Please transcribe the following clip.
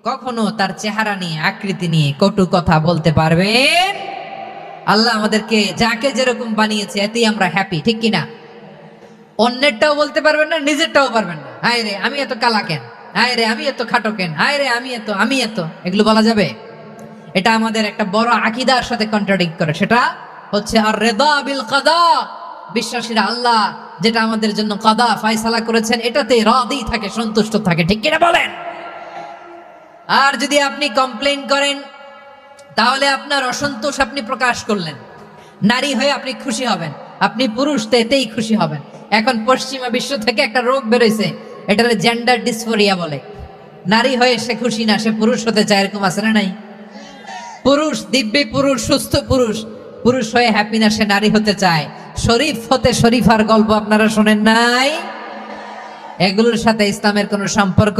কখনো তার চেহারা নিয়ে আকৃতি নিয়ে কটু কথা বলতে পারবেন? আল্লাহ আমাদেরকে যাকে যেরকম বানিয়েছে এতেই আমরা হ্যাপি, ঠিক কিনা? অন্যেরটাও বলতে পারবেন না, নিজেরটাও পারবেন না। হায় রে আমি এত কালা কেন, হায় রে আমি এত খাটো কেন, হায় রে আমি এত, এগুলো বলা যাবে? এটা আমাদের একটা বড় আকীদার সাথে কন্ট্রাডিক্ট করে। সেটা হচ্ছে আর রিদা বিল কাদা। বিশ্বাসীরা আল্লাহ যেটা আমাদের জন্য কাদা ফয়সালা করেছেন এটাতে রাদি থাকে, সন্তুষ্ট থাকে, ঠিক কিনা বলেন? আর যদি আপনি কমপ্লেইন করেন তাহলে আপনার অসন্তোষ আপনি প্রকাশ করলেন। নারী হয়ে আপনি খুশি হবেন, আপনি পুরুষ তো এতেই খুশি হবেন। এখন পশ্চিমা বিশ্ব থেকে একটা রোগ বেরোইছে, এটাকে জেন্ডার ডিসফোরিয়া বলে। নারী হয়ে সে খুশি না, সে পুরুষ হতে চায়, এরকম আছে না নাই? পুরুষ দিব্যি পুরুষ, সুস্থ পুরুষ, পুরুষ হয়ে হ্যাপি না, সে নারী হতে চায়। শরীফ হতে শরীফার গল্প আপনারা শোনেন নাই? এগুলোর সাথে ইসলামের কোনো সম্পর্ক